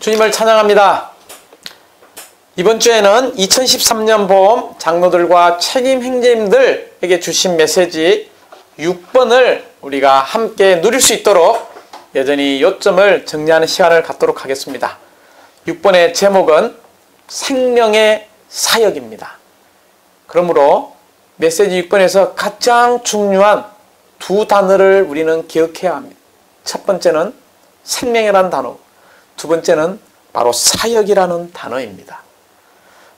주님을 찬양합니다. 이번 주에는 2013년 봄 장로들과 책임 형제님들에게 주신 메시지 6번을 우리가 함께 누릴 수 있도록 여전히 요점을 정리하는 시간을 갖도록 하겠습니다. 6번의 제목은 생명의 사역입니다. 그러므로 메시지 6번에서 가장 중요한 두 단어를 우리는 기억해야 합니다. 첫 번째는 생명이라는 단어, 두 번째는 바로 사역이라는 단어입니다.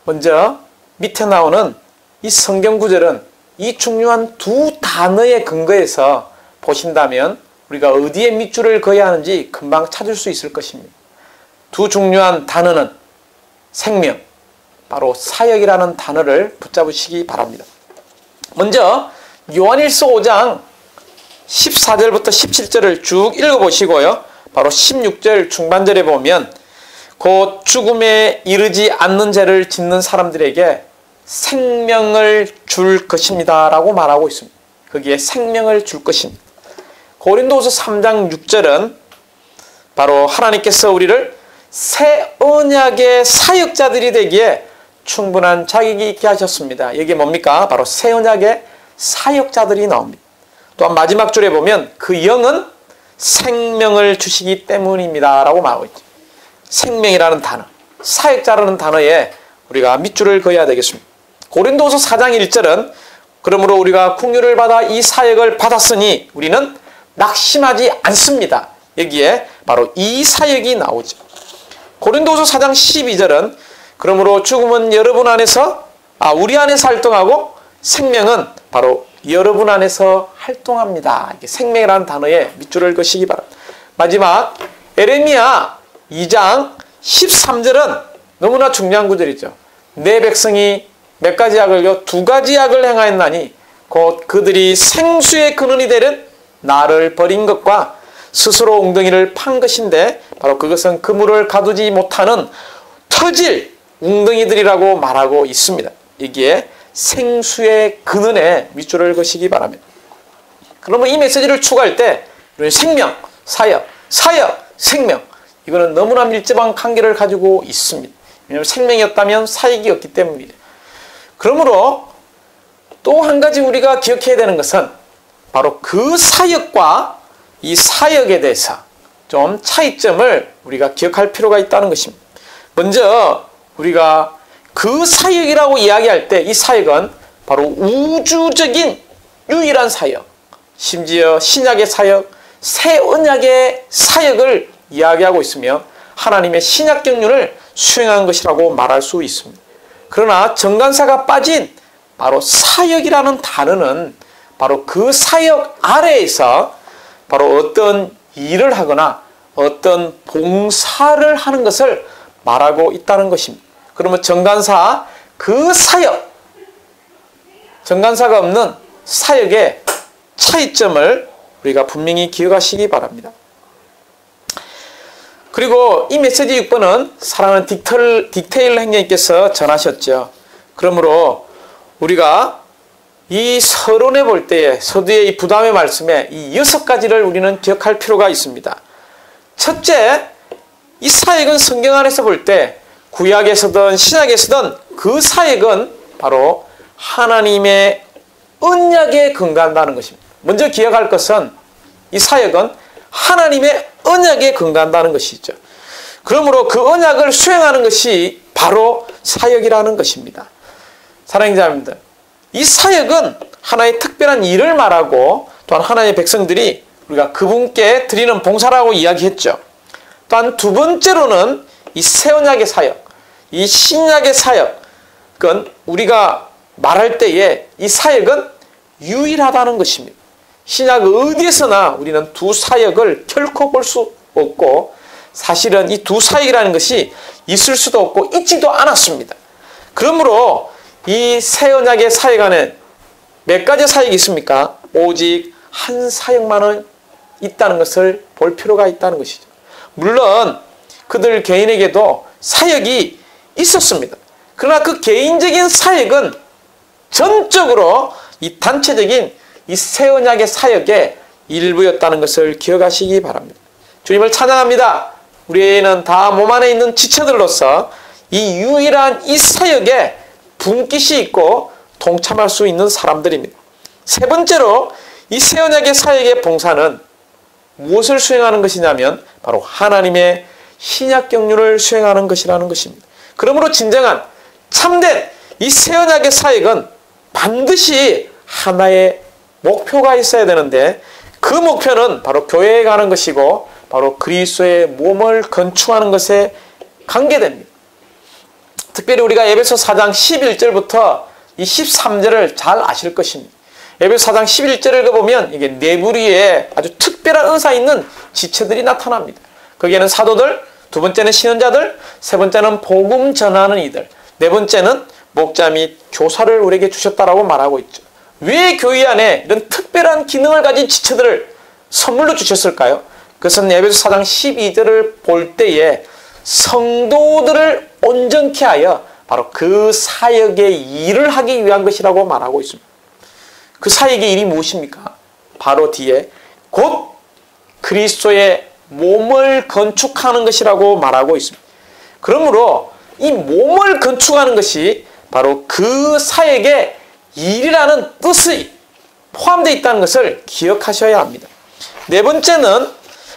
먼저 밑에 나오는 이 성경 구절은 이 중요한 두 단어의 근거에서 보신다면 우리가 어디에 밑줄을 그어야 하는지 금방 찾을 수 있을 것입니다. 두 중요한 단어는 생명, 바로 사역이라는 단어를 붙잡으시기 바랍니다. 먼저 요한일서 5장 14절부터 17절을 쭉 읽어보시고요. 바로 16절 중반절에 보면 곧 죽음에 이르지 않는 죄를 짓는 사람들에게 생명을 줄 것입니다 라고 말하고 있습니다. 거기에 생명을 줄 것입니다. 고린도후서 3장 6절은 바로 하나님께서 우리를 새 언약의 사역자들이 되기에 충분한 자격이 있게 하셨습니다. 이게 뭡니까? 바로 새 언약의 사역자들이 나옵니다. 또한 마지막 줄에 보면 그 영은 생명을 주시기 때문입니다 라고 말하고 있죠. 생명이라는 단어, 사역자라는 단어에 우리가 밑줄을 그어야 되겠습니다. 고린도후서 4장 1절은 그러므로 우리가 긍휼을 받아 이 사역을 받았으니 우리는 낙심하지 않습니다. 여기에 바로 이 사역이 나오죠. 고린도후서 4장 12절은 그러므로 죽음은 여러분 안에서 우리 안에서 활동하고 생명은 바로 여러분 안에서 활동합니다. 이렇게 생명이라는 단어에 밑줄을 그시기 바랍니다. 마지막 에레미야 2장 13절은 너무나 중요한 구절이죠. 내 백성이 몇 가지 악을요? 두 가지 악을 행하였나니 곧 그들이 생수의 근원이 되는 나를 버린 것과 스스로 웅덩이를 판 것인데 바로 그것은 그물을 가두지 못하는 터질 웅덩이들이라고 말하고 있습니다. 여기에 생수의 근원에 밑줄을 그시기 바랍니다. 그러면 이 메시지를 추구할 때 생명, 사역, 생명 이거는 너무나 밀접한 관계를 가지고 있습니다. 왜냐하면 생명이었다면 사역이 없기 때문입니다. 그러므로 또 한 가지 우리가 기억해야 되는 것은 바로 그 사역과 이 사역에 대해서 좀 차이점을 우리가 기억할 필요가 있다는 것입니다. 먼저 우리가 그 사역이라고 이야기할 때 이 사역은 바로 우주적인 유일한 사역, 심지어 신약의 사역, 새 언약의 사역을 이야기하고 있으며 하나님의 신약 경륜을 수행한 것이라고 말할 수 있습니다. 그러나 정간사가 빠진 바로 사역이라는 단어는 바로 그 사역 아래에서 바로 어떤 일을 하거나 어떤 봉사를 하는 것을 말하고 있다는 것입니다. 그러면 정간사 그 사역, 정간사가 없는 사역의 차이점을 우리가 분명히 기억하시기 바랍니다. 그리고 이 메시지 6번은 사랑하는 딕테일 행님께서 전하셨죠. 그러므로 우리가 이 서론에 볼 때에 서두의 이 부담의 말씀에 이 6가지를 우리는 기억할 필요가 있습니다. 첫째, 이 사역은 성경 안에서 볼 때 구약에서든 신약에서든 그 사역은 바로 하나님의 언약에 근거한다는 것입니다. 먼저 기억할 것은 이 사역은 하나님의 언약에 근거한다는 것이죠. 그러므로 그 언약을 수행하는 것이 바로 사역이라는 것입니다. 사랑하는 자매님들, 이 사역은 하나의 특별한 일을 말하고 또한 하나님의 백성들이 우리가 그분께 드리는 봉사라고 이야기했죠. 또한 두 번째로는 이 새 언약의 사역, 이 신약의 사역은 우리가 말할 때에 이 사역은 유일하다는 것입니다. 신약 어디에서나 우리는 두 사역을 결코 볼 수 없고 사실은 이 두 사역이라는 것이 있을 수도 없고 있지도 않았습니다. 그러므로 이 새 언약의 사역 안에 몇 가지 사역이 있습니까? 오직 한 사역만은 있다는 것을 볼 필요가 있다는 것이죠. 물론 그들 개인에게도 사역이 있었습니다. 그러나 그 개인적인 사역은 전적으로 이 단체적인 이 새 언약의 사역의 일부였다는 것을 기억하시기 바랍니다. 주님을 찬양합니다. 우리는 다 몸 안에 있는 지체들로서 이 유일한 이 사역에 분깃이 있고 동참할 수 있는 사람들입니다. 세 번째로 이 새 언약의 사역의 봉사는 무엇을 수행하는 것이냐면 바로 하나님의 신약 경륜을 수행하는 것이라는 것입니다. 그러므로 진정한 참된 이 새 언약의 사역은 반드시 하나의 목표가 있어야 되는데 그 목표는 바로 교회에 가는 것이고 바로 그리스도의 몸을 건축하는 것에 관계됩니다. 특별히 우리가 에베소 4장 11절부터 이 13절을 잘 아실 것입니다. 에베소 4장 11절을 보면 이게 네 부류의 아주 특별한 은사 있는 지체들이 나타납니다. 거기에는 사도들, 두 번째는 신언자들, 세 번째는 복음 전하는 이들, 네 번째는 목자 및 교사를 우리에게 주셨다라고 말하고 있죠. 왜 교회 안에 이런 특별한 기능을 가진 지체들을 선물로 주셨을까요? 그것은 에베소 4장 12절을 볼 때에 성도들을 온전케 하여 바로 그 사역의 일을 하기 위한 것이라고 말하고 있습니다. 그 사역의 일이 무엇입니까? 바로 뒤에 곧 그리스도의 몸을 건축하는 것이라고 말하고 있습니다. 그러므로 이 몸을 건축하는 것이 바로 그 사역의 일이라는 뜻이 포함되어 있다는 것을 기억하셔야 합니다. 네 번째는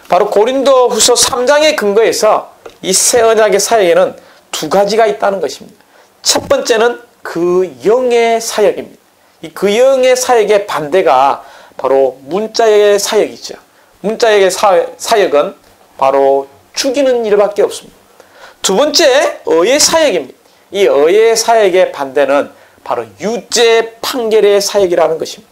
바로 고린도 후서 3장의 근거에서 이 새 언약의 사역에는 두 가지가 있다는 것입니다. 첫 번째는 그 영의 사역입니다. 이 그 영의 사역의 반대가 바로 문자의 사역이죠. 문자의 사역은 바로 죽이는 일밖에 없습니다. 두 번째, 의의 사역입니다. 이 의의 사역의 반대는 바로 유죄 판결의 사역이라는 것입니다.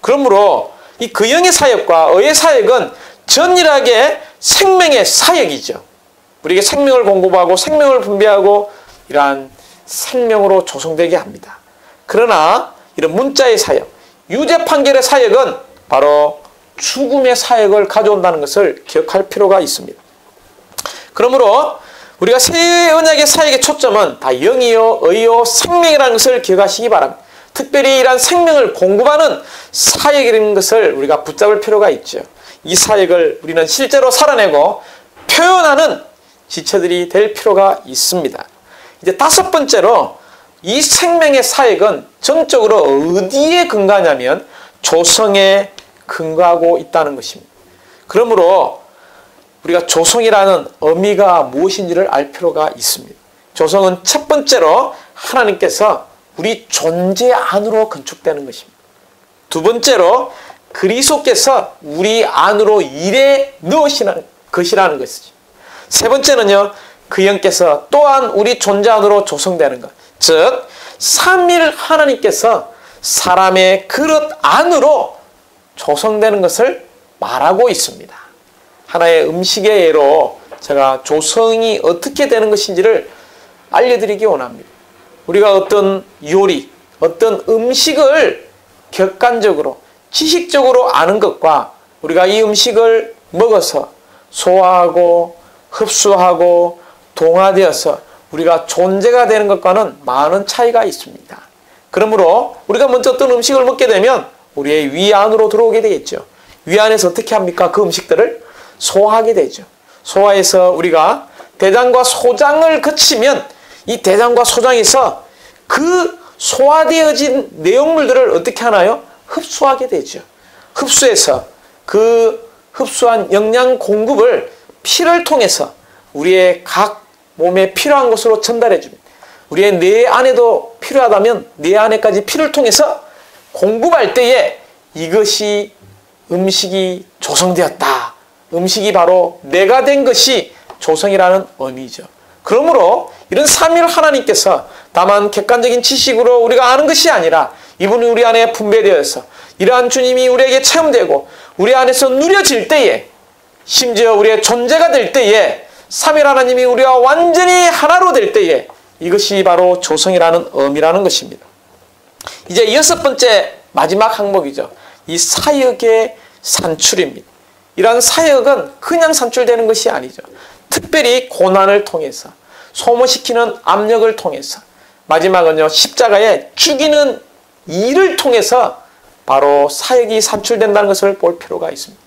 그러므로 이 그 영의 사역과 의의 사역은 전일하게 생명의 사역이죠. 우리에게 생명을 공급하고 생명을 분배하고 이러한 생명으로 조성되게 합니다. 그러나 이런 문자의 사역, 유죄 판결의 사역은 바로 죽음의 사역을 가져온다는 것을 기억할 필요가 있습니다. 그러므로 우리가 새 언약의 사역의 초점은 다 영이요, 의요, 생명이라는 것을 기억하시기 바랍니다. 특별히 이러한 생명을 공급하는 사역이라는 것을 우리가 붙잡을 필요가 있죠. 이 사역을 우리는 실제로 살아내고 표현하는 지체들이 될 필요가 있습니다. 이제 다섯 번째로 이 생명의 사역은 전적으로 어디에 근거하냐면 조성에 근거하고 있다는 것입니다. 그러므로 우리가 조성이라는 의미가 무엇인지를 알 필요가 있습니다. 조성은 첫 번째로 하나님께서 우리 존재 안으로 건축되는 것입니다. 두 번째로 그리스도께서 우리 안으로 일에 넣으시는 것이라는 것이죠. 세 번째는요, 그 영께서 또한 우리 존재 안으로 조성되는 것. 즉, 삼위일 하나님께서 사람의 그릇 안으로 조성되는 것을 말하고 있습니다. 하나의 음식의 예로 제가 조성이 어떻게 되는 것인지를 알려드리기 원합니다. 우리가 어떤 요리, 어떤 음식을 객관적으로, 지식적으로 아는 것과 우리가 이 음식을 먹어서 소화하고 흡수하고 동화되어서 우리가 존재가 되는 것과는 많은 차이가 있습니다. 그러므로 우리가 먼저 어떤 음식을 먹게 되면 우리의 위 안으로 들어오게 되겠죠. 위 안에서 어떻게 합니까? 그 음식들을 소화하게 되죠. 소화해서 우리가 대장과 소장을 거치면 이 대장과 소장에서 그 소화되어진 내용물들을 어떻게 하나요? 흡수하게 되죠. 흡수해서 그 흡수한 영양 공급을 피를 통해서 우리의 각 몸에 필요한 곳으로 전달해 줍니다. 우리의 뇌 안에도 필요하다면 뇌 안에까지 피를 통해서 공급할 때에 이것이 음식이 조성되었다. 음식이 바로 내가 된 것이 조성이라는 의미죠. 그러므로 이런 삼위일 하나님께서 다만 객관적인 지식으로 우리가 아는 것이 아니라 이분이 우리 안에 분배되어서 이러한 주님이 우리에게 체험되고 우리 안에서 누려질 때에 심지어 우리의 존재가 될 때에 삼위일 하나님이 우리와 완전히 하나로 될 때에 이것이 바로 조성이라는 의미라는 것입니다. 이제 여섯 번째 마지막 항목이죠. 이 사역의 산출입니다. 이러한 사역은 그냥 산출되는 것이 아니죠. 특별히 고난을 통해서 소모시키는 압력을 통해서 마지막은요 십자가에 죽이는 일을 통해서 바로 사역이 산출된다는 것을 볼 필요가 있습니다.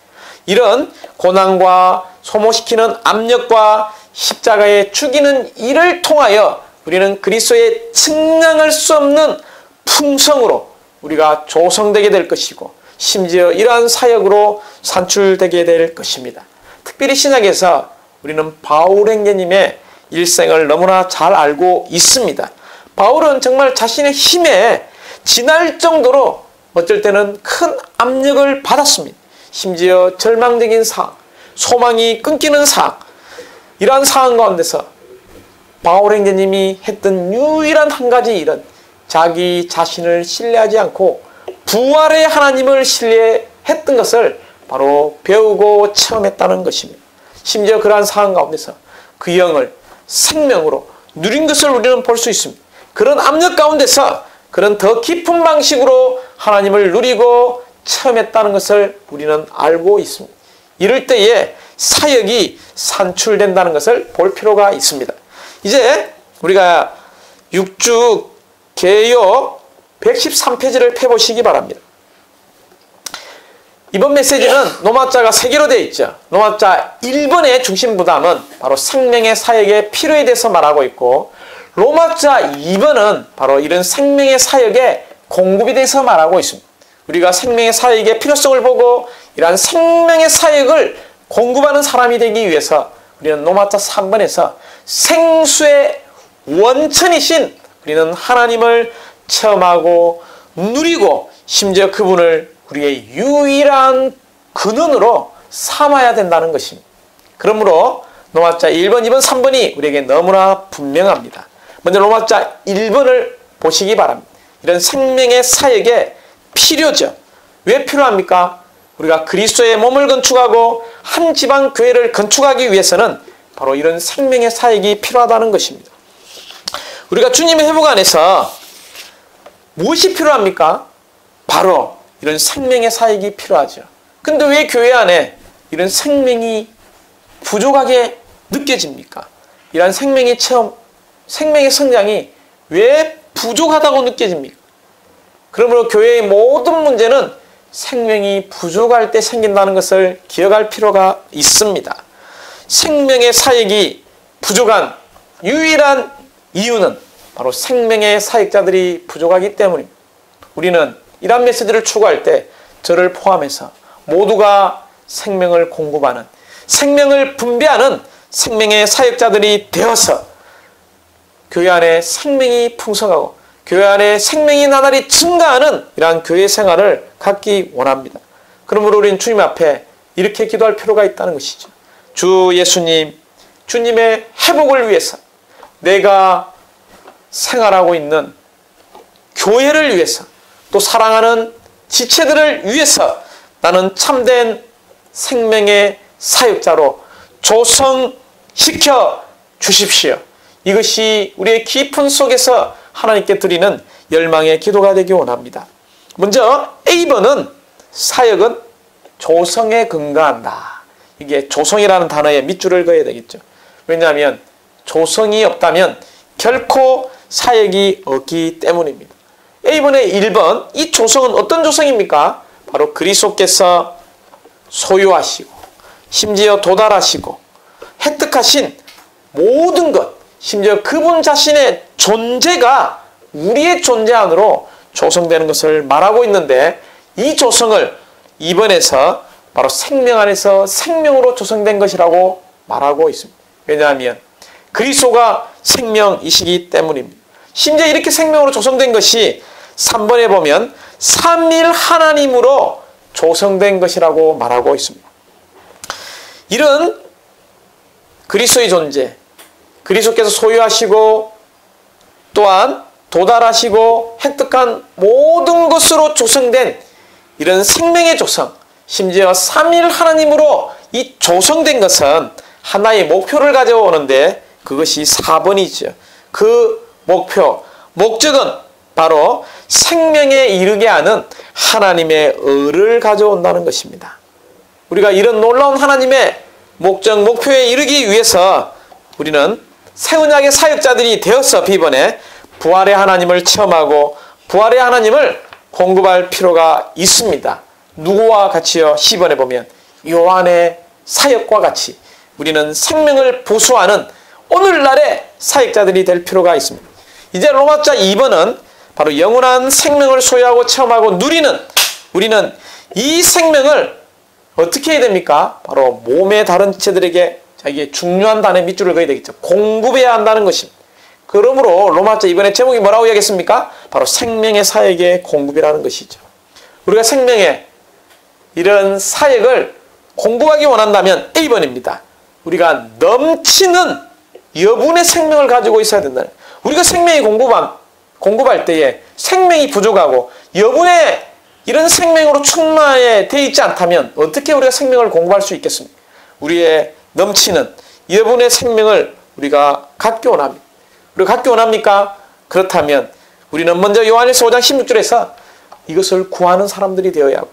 이런 고난과 소모시키는 압력과 십자가에 죽이는 일을 통하여 우리는 그리스도의 측량할 수 없는 풍성으로 우리가 조성되게 될 것이고 심지어 이러한 사역으로 산출되게 될 것입니다. 특별히 신약에서 우리는 바울 형제님의 일생을 너무나 잘 알고 있습니다. 바울은 정말 자신의 힘에 지날 정도로 어쩔 때는 큰 압력을 받았습니다. 심지어 절망적인 상황, 소망이 끊기는 상황, 이러한 상황 가운데서 바울 형제님이 했던 유일한 한 가지 일은 자기 자신을 신뢰하지 않고 부활의 하나님을 신뢰했던 것을 바로 배우고 체험했다는 것입니다. 심지어 그러한 상황 가운데서 그 영을 생명으로 누린 것을 우리는 볼 수 있습니다. 그런 압력 가운데서 그런 더 깊은 방식으로 하나님을 누리고 체험했다는 것을 우리는 알고 있습니다. 이럴 때에 사역이 산출된다는 것을 볼 필요가 있습니다. 이제 우리가 6주 개요 113페이지를 펴보시기 바랍니다. 이번 메시지는 노마자가 3개로 되어 있죠. 노마자 1번의 중심 부담은 바로 생명의 사역의 필요에 대해서 말하고 있고, 로마자 2번은 바로 이런 생명의 사역의 공급에 대해서 말하고 있습니다. 우리가 생명의 사역의 필요성을 보고 이러한 생명의 사역을 공급하는 사람이 되기 위해서 우리는 노마자 3번에서 생수의 원천이신 우리는 하나님을 체험하고 누리고 심지어 그분을 우리의 유일한 근원으로 삼아야 된다는 것입니다. 그러므로 로마자 1번, 2번, 3번이 우리에게 너무나 분명합니다. 먼저 로마자 1번을 보시기 바랍니다. 이런 생명의 사역에 필요죠. 왜 필요합니까? 우리가 그리스도의 몸을 건축하고 한 지방 교회를 건축하기 위해서는 바로 이런 생명의 사역이 필요하다는 것입니다. 우리가 주님의 회복 안에서 무엇이 필요합니까? 바로 이런 생명의 사역이 필요하죠. 근데 왜 교회 안에 이런 생명이 부족하게 느껴집니까? 이런 생명의 체험, 생명의 성장이 왜 부족하다고 느껴집니까? 그러므로 교회의 모든 문제는 생명이 부족할 때 생긴다는 것을 기억할 필요가 있습니다. 생명의 사역이 부족한 유일한 이유는 바로 생명의 사역자들이 부족하기 때문입니다. 우리는 이런 메시지를 추구할 때 저를 포함해서 모두가 생명을 공급하는, 생명을 분배하는 생명의 사역자들이 되어서 교회 안에 생명이 풍성하고 교회 안에 생명이 나날이 증가하는 이러한 교회 생활을 갖기 원합니다. 그러므로 우리는 주님 앞에 이렇게 기도할 필요가 있다는 것이죠. 주 예수님, 주님의 회복을 위해서, 내가 생활하고 있는 교회를 위해서, 또 사랑하는 지체들을 위해서 나는 참된 생명의 사역자로 조성시켜 주십시오. 이것이 우리의 깊은 속에서 하나님께 드리는 열망의 기도가 되기 원합니다. 먼저 A번은 사역은 조성에 근거한다. 이게 조성이라는 단어에 밑줄을 그어야 되겠죠. 왜냐하면 조성이 없다면 결코 사역이 없기 때문입니다. A번의 1번, 이 조성은 어떤 조성입니까? 바로 그리스도께서 소유하시고 심지어 도달하시고 획득하신 모든 것, 심지어 그분 자신의 존재가 우리의 존재 안으로 조성되는 것을 말하고 있는데, 이 조성을 2번에서 바로 생명 안에서 생명으로 조성된 것이라고 말하고 있습니다. 왜냐하면 그리스도가 생명이시기 때문입니다. 심지어 이렇게 생명으로 조성된 것이 3번에 보면 삼일 하나님으로 조성된 것이라고 말하고 있습니다. 이런 그리스도의 존재, 그리스도께서 소유하시고 또한 도달하시고 획득한 모든 것으로 조성된 이런 생명의 조성, 심지어 삼일 하나님으로 이 조성된 것은 하나의 목표를 가져오는데 그것이 4번이죠. 그 목표, 목적은 바로 생명에 이르게 하는 하나님의 의를 가져온다는 것입니다. 우리가 이런 놀라운 하나님의 목적, 목표에 이르기 위해서 우리는 새 언약의 사역자들이 되어서 B번에 부활의 하나님을 체험하고 부활의 하나님을 공급할 필요가 있습니다. 누구와 같이요? C번에 보면 요한의 사역과 같이 우리는 생명을 보수하는 오늘날의 사역자들이 될 필요가 있습니다. 이제 로마자 2번은 바로 영원한 생명을 소유하고 체험하고 누리는 우리는 이 생명을 어떻게 해야 됩니까? 바로 몸의 다른 지체들에게 자기의 중요한 단에 밑줄을 그어야 되겠죠. 공급해야 한다는 것입니다. 그러므로 로마자 2번의 제목이 뭐라고 이야기했습니까? 바로 생명의 사역의 공급이라는 것이죠. 우리가 생명의 이런 사역을 공급하기 원한다면 A번입니다. 우리가 넘치는 여분의 생명을 가지고 있어야 된다. 우리가 생명이 공급할 때에 생명이 부족하고 여분의 이런 생명으로 충만해 되어 있지 않다면 어떻게 우리가 생명을 공급할 수 있겠습니까? 우리의 넘치는 여분의 생명을 우리가 갖기 원합니다. 우리가 갖기 원합니까? 그렇다면 우리는 먼저 요한일서 5장 16절에서 이것을 구하는 사람들이 되어야 하고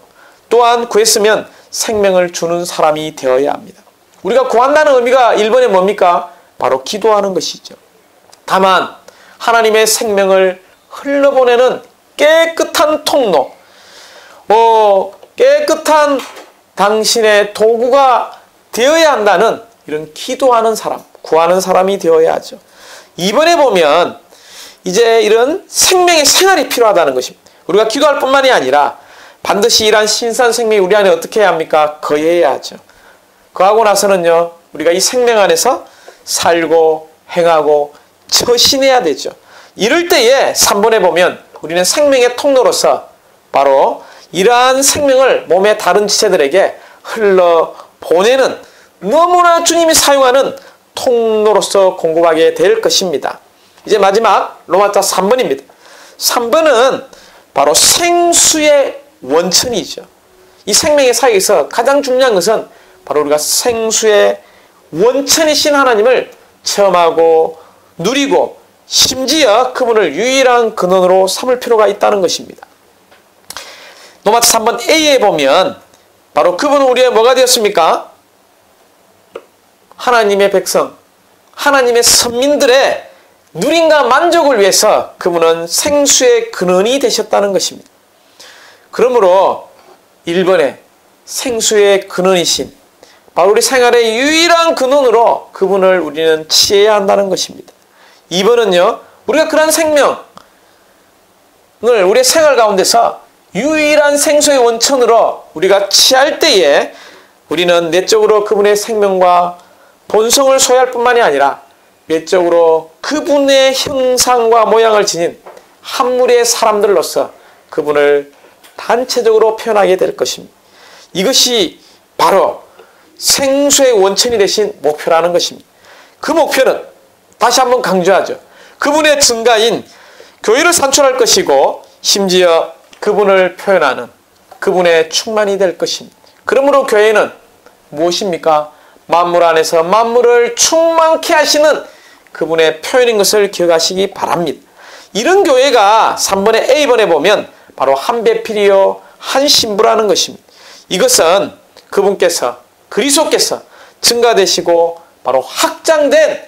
또한 구했으면 생명을 주는 사람이 되어야 합니다. 우리가 구한다는 의미가 1번에 뭡니까? 바로 기도하는 것이죠. 다만 하나님의 생명을 흘러보내는 깨끗한 통로, 깨끗한 당신의 도구가 되어야 한다는 이런 기도하는 사람, 구하는 사람이 되어야 하죠. 2번에 보면 이제 이런 생명의 생활이 필요하다는 것입니다. 우리가 기도할 뿐만이 아니라 반드시 이러한 신선 생명이 우리 안에 어떻게 해야 합니까? 거해야 하죠. 거하고 나서는요, 우리가 이 생명 안에서 살고 행하고 처신해야 되죠. 이럴 때에 3번에 보면 우리는 생명의 통로로서 바로 이러한 생명을 몸의 다른 지체들에게 흘러보내는 너무나 주님이 사용하는 통로로서 공급하게 될 것입니다. 이제 마지막 로마자 3번입니다. 3번은 바로 생수의 원천이죠. 이 생명의 사이에서 가장 중요한 것은 바로 우리가 생수의 원천이신 하나님을 체험하고 누리고 심지어 그분을 유일한 근원으로 삼을 필요가 있다는 것입니다. 로마자 3번 A에 보면 바로 그분은 우리의 뭐가 되었습니까? 하나님의 백성, 하나님의 선민들의 누림과 만족을 위해서 그분은 생수의 근원이 되셨다는 것입니다. 그러므로 1번에 생수의 근원이신 바로 우리 생활의 유일한 근원으로 그분을 우리는 취해야 한다는 것입니다. 2번은요, 우리가 그런 생명을 우리의 생활 가운데서 유일한 생수의 원천으로 우리가 취할 때에 우리는 내적으로 그분의 생명과 본성을 소유할 뿐만이 아니라 외적으로 그분의 형상과 모양을 지닌 한 무리의 사람들로서 그분을 단체적으로 표현하게 될 것입니다. 이것이 바로 생수의 원천이 되신 목표라는 것입니다. 그 목표는 다시 한번 강조하죠. 그분의 증가인 교회를 산출할 것이고 심지어 그분을 표현하는 그분의 충만이 될 것입니다. 그러므로 교회는 무엇입니까? 만물 안에서 만물을 충만케 하시는 그분의 표현인 것을 기억하시기 바랍니다. 이런 교회가 3번의 A번에 보면 바로 한 배필이요 한 신부라는 것입니다. 이것은 그분께서 그리스도께서 증가되시고 바로 확장된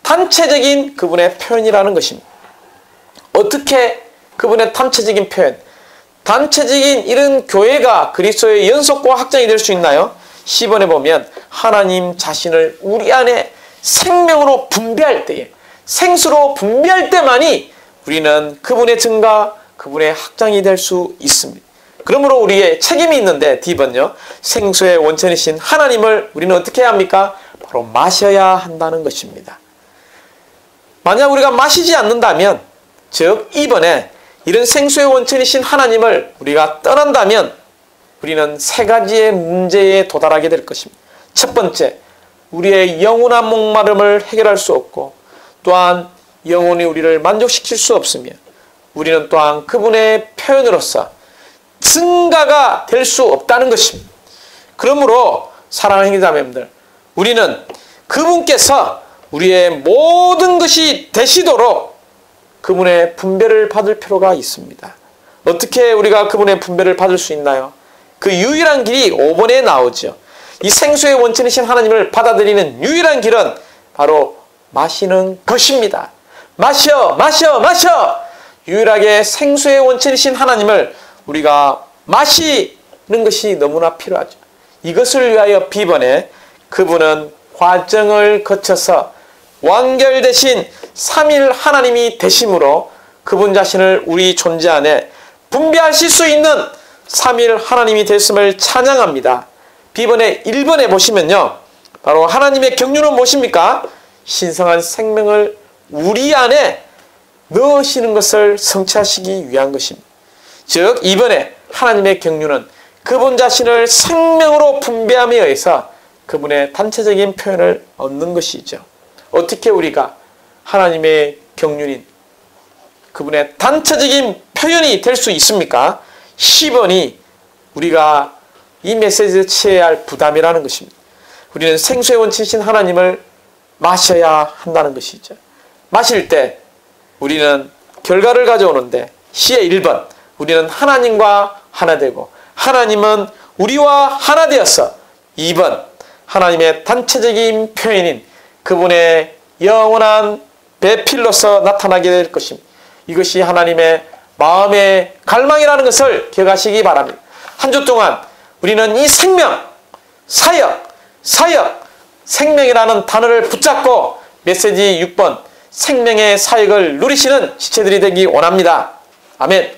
단체적인 그분의 표현이라는 것입니다. 어떻게 그분의 단체적인 표현, 단체적인 이런 교회가 그리스도의 연속과 확장이 될 수 있나요? 10번에 보면 하나님 자신을 우리 안에 생명으로 분배할 때에 생수로 분배할 때만이 우리는 그분의 증가, 그분의 확장이 될 수 있습니다. 그러므로 우리의 책임이 있는데 D번요. 생수의 원천이신 하나님을 우리는 어떻게 해야 합니까? 바로 마셔야 한다는 것입니다. 만약 우리가 마시지 않는다면 즉 2번에 이런 생수의 원천이신 하나님을 우리가 떠난다면 우리는 세 가지의 문제에 도달하게 될 것입니다. 첫 번째, 우리의 영원한 목마름을 해결할 수 없고 또한 영원히 우리를 만족시킬 수 없으며 우리는 또한 그분의 표현으로서 증가가 될 수 없다는 것입니다. 그러므로 사랑하는 형제자매님들, 우리는 그분께서 우리의 모든 것이 되시도록 그분의 분배를 받을 필요가 있습니다. 어떻게 우리가 그분의 분배를 받을 수 있나요? 그 유일한 길이 5번에 나오죠. 이 생수의 원천이신 하나님을 받아들이는 유일한 길은 바로 마시는 것입니다. 마셔, 마셔, 마셔! 유일하게 생수의 원천이신 하나님을 우리가 마시는 것이 너무나 필요하죠. 이것을 위하여 B번에 그분은 과정을 거쳐서 완결되신 삼일 하나님이 되심으로 그분 자신을 우리 존재 안에 분배하실 수 있는 삼일 하나님이 됐음을 찬양합니다. 비번의 1번에 보시면요. 바로 하나님의 경륜은 무엇입니까? 신성한 생명을 우리 안에 넣으시는 것을 성취하시기 위한 것입니다. 즉 2번에 하나님의 경륜은 그분 자신을 생명으로 분배함에 의해서 그분의 단체적인 표현을 얻는 것이죠. 어떻게 우리가 하나님의 경륜인 그분의 단체적인 표현이 될 수 있습니까? 10번이 우리가 이 메시지를 취해야 할 부담이라는 것입니다. 우리는 생수의 원천이신 하나님을 마셔야 한다는 것이죠. 마실 때 우리는 결과를 가져오는데 C의 1번 우리는 하나님과 하나 되고 하나님은 우리와 하나 되어서 2번 하나님의 단체적인 표현인 그분의 영원한 배필로서 나타나게 될 것입니다. 이것이 하나님의 마음의 갈망이라는 것을 기억하시기 바랍니다. 한 주 동안 우리는 이 생명, 사역, 생명이라는 단어를 붙잡고 메시지 6번 생명의 사역을 누리시는 지체들이 되기 원합니다. 아멘.